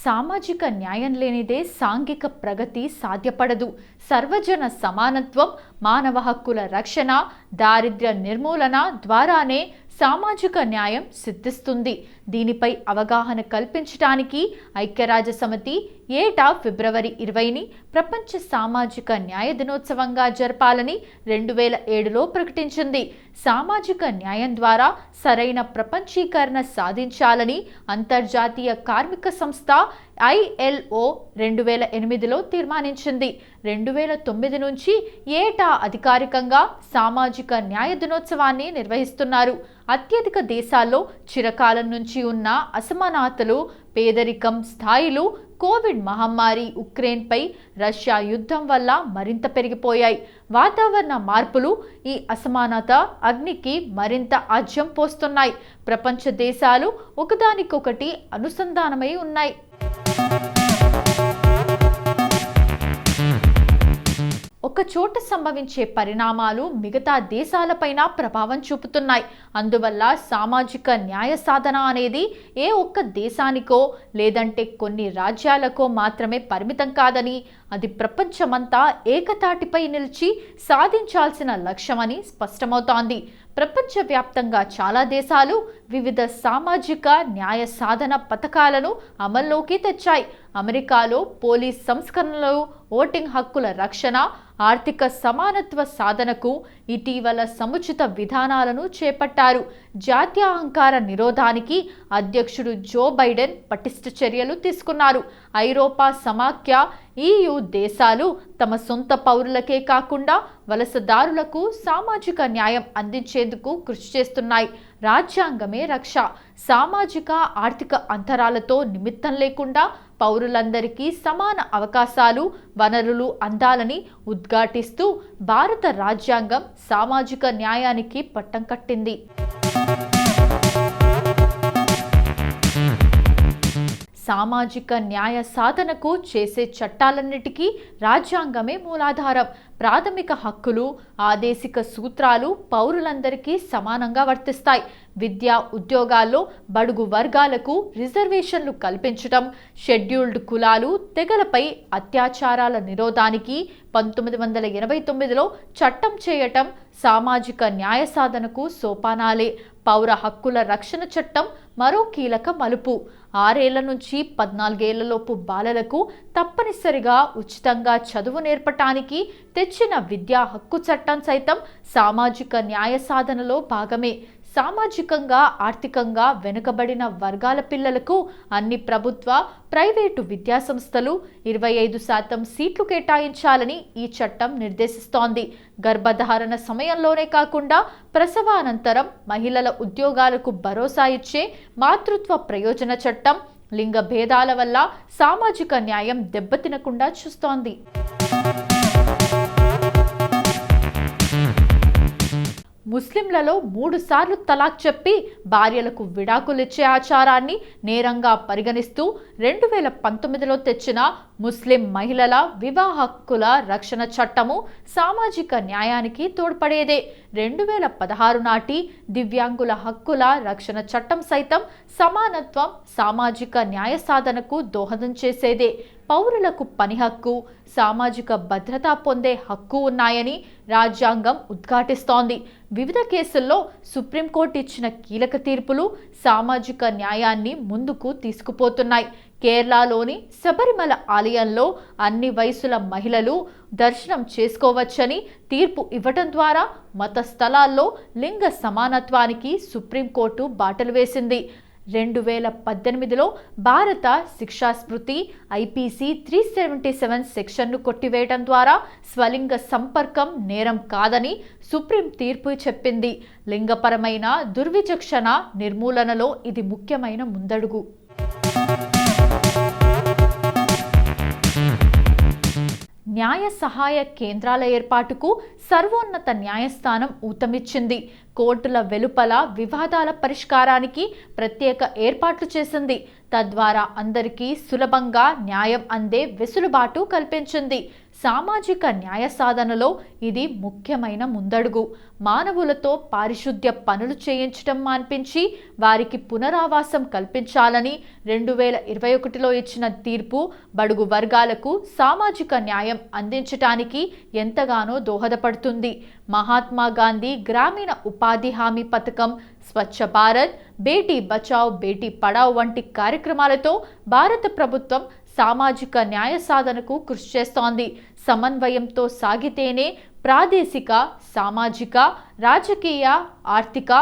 సామాజిక న్యాయం లేనిదే సాంఘిక ప్రగతి సాధ్యపడదు. సర్వజన సమానత్వం, మానవ హక్కుల రక్షణ, దారిద్ర్య నిర్మూలన ద్వారానే సామాజిక న్యాయం సిద్ధిస్తుంది. దీనిపై అవగాహన కల్పించడానికి ఐక్యరాజ్యసమితి ఏటా ఫిబ్రవరి 20ని ప్రపంచ సామాజిక న్యాయ దినోత్సవంగా జరపాలని 2007లో ప్రకటించింది. సామాజిక న్యాయం ద్వారా సరైన ప్రపంచీకరణ సాధించాలని అంతర్జాతీయ కార్మిక సంస్థ ILO 2008లో తీర్మానించింది. 2009 నుంచి ఏటా అధికారికంగా సామాజిక న్యాయ దినోత్సవాన్ని నిర్వహిస్తున్నారు. అత్యధిక దేశాల్లో చిరకాలం నుంచి ఉన్న అసమానతలు, పేదరికం స్థాయిలు, కోవిడ్ మహమ్మారి, ఉక్రెయిన్పై రష్యా యుద్ధం వల్ల మరింత పెరిగిపోయాయి. వాతావరణ మార్పులు ఈ అసమానత అగ్నికి మరింత ఆజ్యం పోస్తున్నాయి. ప్రపంచ దేశాలు ఒకదానికొకటి అనుసంధానమై ఉన్నాయి. ఒక చోట సంభవించే పరిణామాలు మిగతా దేశాలపైన ప్రభావం చూపుతున్నాయి. అందువల్ల సామాజిక న్యాయ సాధన అనేది ఏ ఒక్క దేశానికో లేదంటే కొన్ని రాజ్యాలకో మాత్రమే పరిమితం కాదని, అది ప్రపంచమంతా ఏకతాటిపై నిలిచి సాధించాల్సిన లక్ష్యమని స్పష్టమవుతోంది. ప్రపంచవ్యాప్తంగా చాలా దేశాలు వివిధ సామాజిక న్యాయ సాధన పథకాలను అమల్లోకి తెచ్చాయి. అమెరికాలో పోలీస్ సంస్కరణలు, ఓటింగ్ హక్కుల రక్షణ, ఆర్థిక సమానత్వ సాధనకు ఇటీవల సముచిత విధానాలను చేపట్టారు. జాత్యహంకార నిరోధానికి అధ్యక్షుడు జో బైడెన్ పటిష్ట చర్యలు తీసుకున్నారు. ఐరోపా సమాఖ్య EU దేశాలు తమ సొంత పౌరులకే కాకుండా వలసదారులకు సామాజిక న్యాయం అందించేందుకు కృషి చేస్తున్నాయి. రాజ్యాంగమే రక్ష. సామాజిక ఆర్థిక అంతరాలతో నిమిత్తం లేకుండా పౌరులందరికీ సమాన అవకాశాలు, వనరులు అందాలని ఉద్ఘాటిస్తూ భారత రాజ్యాంగం సామాజిక న్యాయానికి పట్టం కట్టింది. సామాజిక న్యాయ సాధనకు చేసే చట్టాలన్నిటికీ రాజ్యాంగమే మూలాధారం. ప్రాథమిక హక్కులు, ఆదేశిక సూత్రాలు పౌరులందరికీ సమానంగా వర్తిస్తాయి. విద్యా, ఉద్యోగాల్లో బడుగు వర్గాలకు రిజర్వేషన్లు కల్పించడం, షెడ్యూల్డ్ కులాలు, తెగలపై అత్యాచారాల నిరోధానికి 1989లో చట్టం చేయటం సామాజిక న్యాయ సాధనకు సోపానాలే. పౌర హక్కుల రక్షణ చట్టం మరో కీలక మలుపు. 6 ఏళ్ల నుంచి 14 ఏళ్లలోపు బాలలకు తప్పనిసరిగా ఉచితంగా చదువు నేర్పటానికి తెచ్చిన విద్యా హక్కు చట్టం సైతం సామాజిక న్యాయ సాధనలో భాగమే. సామాజికంగా, ఆర్థికంగా వెనుకబడిన వర్గాల పిల్లలకు అన్ని ప్రభుత్వ, ప్రైవేటు విద్యాసంస్థలు 25% సీట్లు కేటాయించాలని ఈ చట్టం నిర్దేశిస్తోంది. గర్భధారణ సమయంలోనే కాకుండా ప్రసవానంతరం మహిళల ఉద్యోగాలకు భరోసా ఇచ్చే మాతృత్వ ప్రయోజన చట్టం లింగ భేదాల వల్ల సామాజిక న్యాయం దెబ్బతినకుండా చూస్తోంది. ముస్లింలలో 3 సార్లు తలాక్ చెప్పి భార్యలకు విడాకులిచ్చే ఆచారాన్ని నేరంగా పరిగణిస్తూ 2019లో తెచ్చిన ముస్లిం మహిళల వివాహ హక్కుల రక్షణ చట్టము సామాజిక న్యాయానికి తోడ్పడేదే. 2016 నాటి దివ్యాంగుల హక్కుల రక్షణ చట్టం సైతం సమానత్వం, సామాజిక న్యాయ సాధనకు దోహదం చేసేదే. పౌరులకు పని హక్కు, సామాజిక భద్రత పొందే హక్కు ఉన్నాయని రాజ్యాంగం ఉద్ఘాటిస్తోంది. వివిధ కేసుల్లో సుప్రీంకోర్టు ఇచ్చిన కీలక తీర్పులు సామాజిక న్యాయాన్ని ముందుకు తీసుకుపోతున్నాయి. కేరళలోని శబరిమల ఆలయంలో అన్ని వయసుల మహిళలు దర్శనం చేసుకోవచ్చని తీర్పు ఇవ్వటం ద్వారా మత స్థలాల్లో లింగ సమానత్వానికి సుప్రీంకోర్టు బాటలు వేసింది. 2018లో భారత శిక్షా స్మృతి IPC 377 సెక్షన్ను కొట్టివేయడం ద్వారా స్వలింగ సంపర్కం నేరం కాదని సుప్రీం తీర్పు చెప్పింది. లింగపరమైన దుర్విచక్షణ నిర్మూలనలో ఇది ముఖ్యమైన ముందడుగు. న్యాయ సహాయ కేంద్రాల ఏర్పాటుకు సర్వోన్నత న్యాయస్థానం ఊతమిచ్చింది. కోర్టుల వెలుపల వివాదాల పరిష్కారానికి ప్రత్యేక ఏర్పాట్లు చేసింది. తద్వారా అందరికీ సులభంగా న్యాయం అందే వెసులుబాటు కల్పించింది. సామాజిక న్యాయ సాధనలో ఇది ముఖ్యమైన ముందడుగు. మానవులతో పారిశుద్ధ్య పనులు చేయించడం మాన్పించి వారికి పునరావాసం కల్పించాలని 2021లో ఇచ్చిన తీర్పు బడుగు వర్గాలకు సామాజిక న్యాయం అందించటానికి ఎంతగానో దోహదపడుతుంది. మహాత్మా గాంధీ గ్రామీణ ఉపాధి హామీ పథకం, స్వచ్ఛ భారత్, బేటీ బచావ్ బేటీ పడావ్ వంటి కార్యక్రమాలతో భారత ప్రభుత్వం సామాజిక న్యాయ సాధనకు కృషి చేస్తోంది. సమన్వయంతో సాగితేనే ప్రాదేశిక, సామాజిక, రాజకీయ, ఆర్థిక,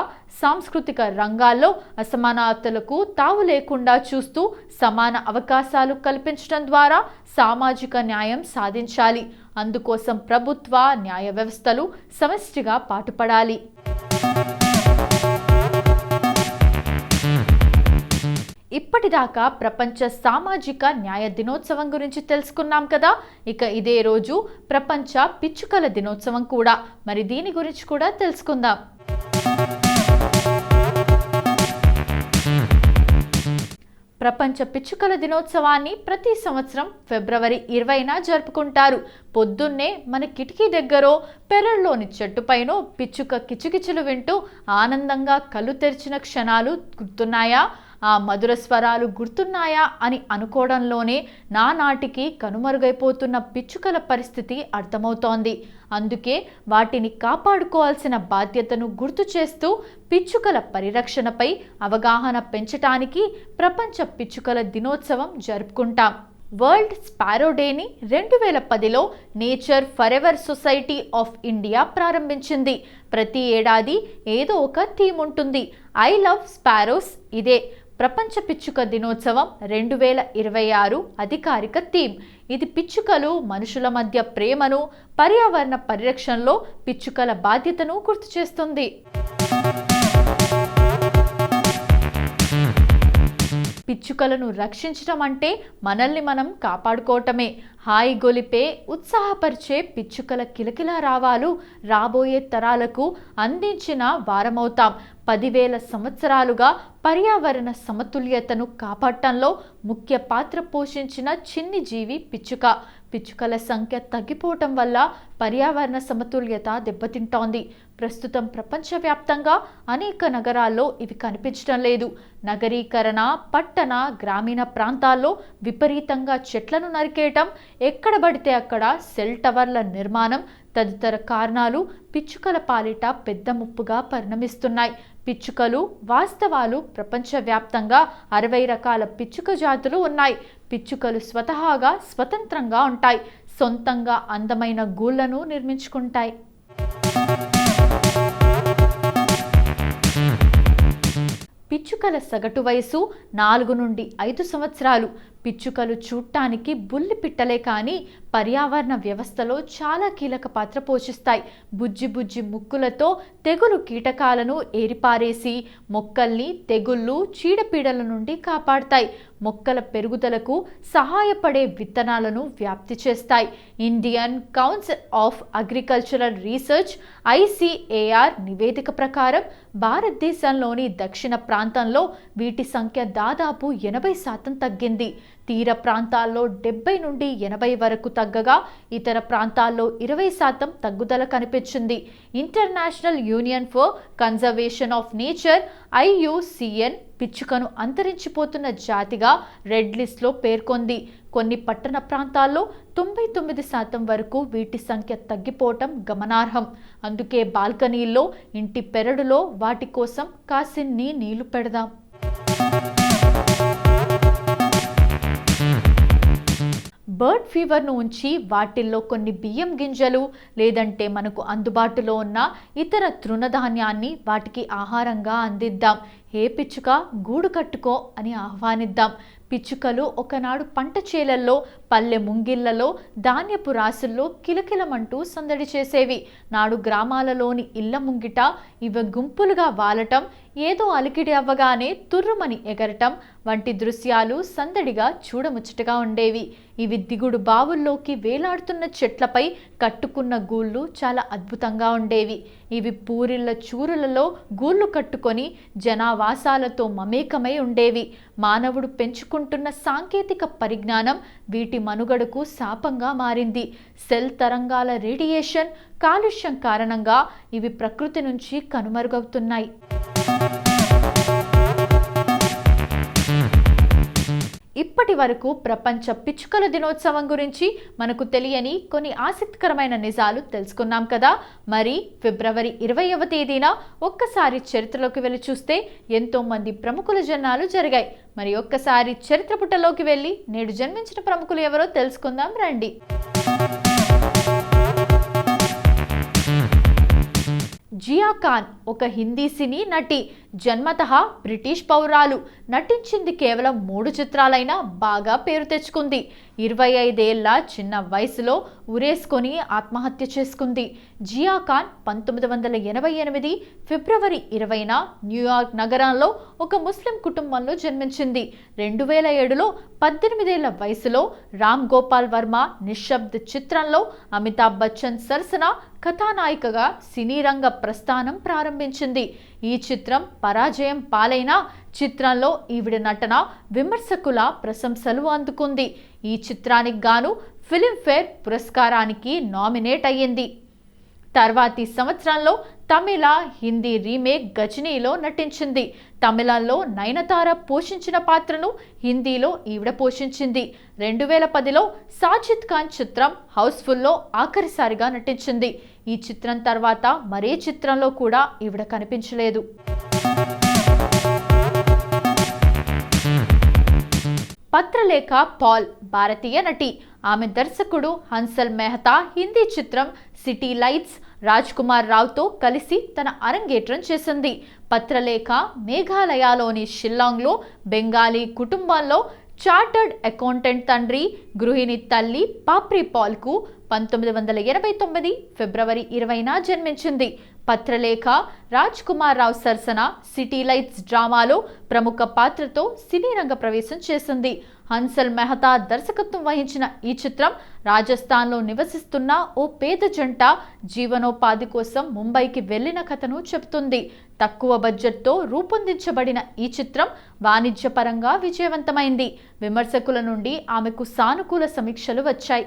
సాంస్కృతిక రంగాల్లో అసమానతలకు తావు లేకుండా చూస్తూ సమాన అవకాశాలు కల్పించడం ద్వారా సామాజిక న్యాయం సాధించాలి. అందుకోసం ప్రభుత్వ, న్యాయ వ్యవస్థలు సమిష్టిగా పాటుపడాలి. ఇప్పటిదాకా ప్రపంచ సామాజిక న్యాయ దినోత్సవం గురించి తెలుసుకున్నాం కదా. ఇక ఇదే రోజు ప్రపంచ పిచ్చుకల దినోత్సవం కూడా. మరి దీని గురించి కూడా తెలుసుకుందాం. ప్రపంచ పిచ్చుకల దినోత్సవాన్ని ప్రతి సంవత్సరం ఫిబ్రవరి 20న జరుపుకుంటారు. పొద్దున్నే మన కిటికీ దగ్గరో, పెరట్లోని చెట్టుపైనో పిచ్చుక కిచుకిచులు వింటూ ఆనందంగా కళ్ళు తెరిచిన క్షణాలు గుర్తున్నాయా? ఆ మధుర స్వరాలు గుర్తున్నాయా అని అనుకోవడంలోనే నానాటికి కనుమరుగైపోతున్న పిచ్చుకల పరిస్థితి అర్థమవుతోంది. అందుకే వాటిని కాపాడుకోవాల్సిన బాధ్యతను గుర్తు చేస్తూ పిచ్చుకల పరిరక్షణపై అవగాహన పెంచటానికి ప్రపంచ పిచ్చుకల దినోత్సవం జరుపుకుంటాం. వరల్డ్ స్పారో డేని 2010లో nature forever society of India ప్రారంభించింది. ప్రతి ఏడాది ఏదో ఒక థీమ్ ఉంటుంది. ఐ లవ్ స్పారోస్ ఇదే ప్రపంచ పిచ్చుక దినోత్సవం 2026 అధికారిక థీమ్. ఇది పిచ్చుకలు, మనుషుల మధ్య ప్రేమను, పర్యావరణ పరిరక్షణలో పిచ్చుకల బాధ్యతను గుర్తు చేస్తుంది. పిచ్చుకలను రక్షించడం అంటే మనల్ని మనం కాపాడుకోవటమే. హాయి గొలిపే, ఉత్సాహపరిచే పిచ్చుకల కిలకిలా రావాలు రాబోయే తరాలకు అందించిన వారమవుతాం. 10,000 సంవత్సరాలుగా పర్యావరణ సమతుల్యతను కాపాడటంలో ముఖ్య పాత్ర పోషించిన చిన్ని జీవి పిచ్చుక. పిచ్చుకల సంఖ్య తగ్గిపోవటం వల్ల పర్యావరణ సమతుల్యత దెబ్బతింటోంది. ప్రస్తుతం ప్రపంచవ్యాప్తంగా అనేక నగరాల్లో ఇవి కనిపించడం లేదు. నగరీకరణ, పట్టణ, గ్రామీణ ప్రాంతాల్లో విపరీతంగా చెట్లను నరికేయటం, ఎక్కడ పడితే అక్కడ సెల్ టవర్ల నిర్మాణం తదితర కారణాలు పిచ్చుకల పాలిట పెద్ద ముప్పుగా పరిణమిస్తున్నాయి. పిచ్చుకలు వాస్తవాలు ప్రపంచవ్యాప్తంగా 60 రకాల పిచ్చుక జాతులు ఉన్నాయి. పిచ్చుకలు స్వతహాగా స్వతంత్రంగా ఉంటాయి. సొంతంగా అందమైన గూళ్లను నిర్మించుకుంటాయి. పిచ్చుకల సగటు వయసు 4 నుండి 5 సంవత్సరాలు. పిచ్చుకలు చూడటానికి బుల్లి పిట్టలే కానీ పర్యావరణ వ్యవస్థలో చాలా కీలక పాత్ర పోషిస్తాయి. బుజ్జి బుజ్జి ముక్కులతో తెగులు కీటకాలను ఏరిపారేసి మొక్కల్ని తెగుళ్ళు, చీడపీడల నుండి కాపాడతాయి. మొక్కల పెరుగుదలకు సహాయపడే విత్తనాలను వ్యాప్తి చేస్తాయి. Indian council of agricultural research ICAR నివేదిక ప్రకారం భారతదేశంలోని దక్షిణ ప్రాంతంలో వీటి సంఖ్య దాదాపు 80% తగ్గింది. తీర ప్రాంతాల్లో 70 నుండి 80 వరకు తగ్గగా ఇతర ప్రాంతాల్లో 20% తగ్గుదల కనిపించింది. International union for conservation of nature IUCN పిచ్చుకను అంతరించిపోతున్న జాతిగా రెడ్ లిస్ట్లో పేర్కొంది. కొన్ని పట్టణ ప్రాంతాల్లో 99% వరకు వీటి సంఖ్య తగ్గిపోవటం గమనార్హం. అందుకే బాల్కనీల్లో, ఇంటి పెరడులో వాటి కోసం కాసిన్ని నీళ్లు పెడదాం. బర్డ్ ఫీవర్ను ఉంచి వాటిల్లో కొన్ని బియ్యం గింజలు లేదంటే మనకు అందుబాటులో ఉన్న ఇతర తృణధాన్యాన్ని వాటికి ఆహారంగా అందిద్దాం. హే పిచ్చుక, గూడు కట్టుకో అని ఆహ్వానిద్దాం. పిచ్చుకలు ఒకనాడు పంట చేలల్లో పల్లె ముంగిళ్లలో ధాన్యపు రాసుల్లో కిలకిలమంటూ సందడి చేసేవి. నాడు గ్రామాలలోని ఇళ్ల ముంగిట ఇవి గుంపులుగా వాలటం, ఏదో అలికిడి అవ్వగానే తుర్రుమని ఎగరటం వంటి దృశ్యాలు సందడిగా చూడముచ్చటగా ఉండేవి. ఇవి దిగుడు బావుల్లోకి వేలాడుతున్న చెట్లపై కట్టుకున్న గూళ్ళు చాలా అద్భుతంగా ఉండేవి. ఇవి పూరిళ్ల చూరులలో గూళ్ళు కట్టుకొని జనావాసాలతో మమేకమై ఉండేవి. మానవుడు పెంచుకుంటున్న సాంకేతిక పరిజ్ఞానం వీటి మనుగడకు శాపంగా మారింది. సెల్ తరంగాల రేడియేషన్, కాలుష్యం కారణంగా ఇవి ప్రకృతి నుంచి కనుమరుగవుతున్నాయి. ఇప్పటి వరకు ప్రపంచ పిచ్చుకల దినోత్సవం గురించి మనకు తెలియని కొన్ని ఆసక్తికరమైన నిజాలు తెలుసుకున్నాం కదా. మరి ఫిబ్రవరి 20వ తేదీన ఒక్కసారి చరిత్రలోకి వెళ్ళి చూస్తే ఎంతో మంది ప్రముఖుల జన్మాలు జరిగాయి. మరి ఒక్కసారి చరిత్ర పుటలోకి వెళ్ళి నేడు జన్మించిన ప్రముఖులు ఎవరో తెలుసుకుందాం రండి. జియా ఖాన్ ఒక హిందీ సినీ నటి. జన్మతః బ్రిటిష్ పౌరాలు. నటించింది కేవలం 3 చిత్రాలైనా బాగా పేరు తెచ్చుకుంది. 25 ఏళ్ల చిన్న వయసులో ఉరేసుకొని ఆత్మహత్య చేసుకుంది. జియా ఖాన్ 1988 ఫిబ్రవరి 20న న్యూయార్క్ నగరంలో ఒక ముస్లిం కుటుంబంలో జన్మించింది. 2007లో 18 ఏళ్ల వయసులో రామ్ గోపాల్ వర్మ నిశ్శబ్ద్ చిత్రంలో అమితాబ్ బచ్చన్ సరసన కథానాయికగా సినీ రంగ ప్రస్థానం ప్రారంభించింది. ఈ చిత్రం పరాజయం పాలైన చిత్రంలో ఈవిడ నటన విమర్శకుల ప్రశంసలు అందుకుంది. ఈ చిత్రానికి గాను ఫిలింఫేర్ పురస్కారానికి నామినేట్ అయ్యింది. తర్వాతి సంవత్సరంలో తమిళ, హిందీ రీమేక్ గజనీలో నటించింది. తమిళంలో నయనతార పోషించిన పాత్రను హిందీలో ఈవిడ పోషించింది. 2010లో సాజిద్ ఖాన్ చిత్రం హౌస్ఫుల్లో ఆఖరిసారిగా నటించింది. ఈ చిత్రం తర్వాత మరే చిత్రంలో కూడా ఈవిడ కనిపించలేదు. పత్రలేఖ పాల్ భారతీయ నటి. ఆమె దర్శకుడు హన్సల్ మెహతా హిందీ చిత్రం సిటీ లైట్స్ రాజ్ కుమార్ రావుతో కలిసి తన అరంగేట్రం చేసింది. పత్రలేఖ మేఘాలయలోని షిల్లాంగ్లో బెంగాలీ కుటుంబంలో చార్టర్డ్ అకౌంటెంట్ తండ్రి, గృహిణి తల్లి పాప్రి పాల్కు 1989 ఫిబ్రవరి 20న జన్మించింది. పత్రలేఖ రాజ్ కుమార్ రావు సరసన సిటీ లైట్స్ డ్రామాలో ప్రముఖ పాత్రతో సినీ రంగ ప్రవేశం చేసింది. హన్సల్ మెహతా దర్శకత్వం వహించిన ఈ చిత్రం రాజస్థాన్లో నివసిస్తున్న ఓ పేద జంట జీవనోపాధి కోసం ముంబైకి వెళ్లిన కథను చెబుతుంది. తక్కువ బడ్జెట్తో రూపొందించబడిన ఈ చిత్రం వాణిజ్యపరంగా విజయవంతమైంది. విమర్శకుల నుండి ఆమెకు సానుకూల సమీక్షలు వచ్చాయి.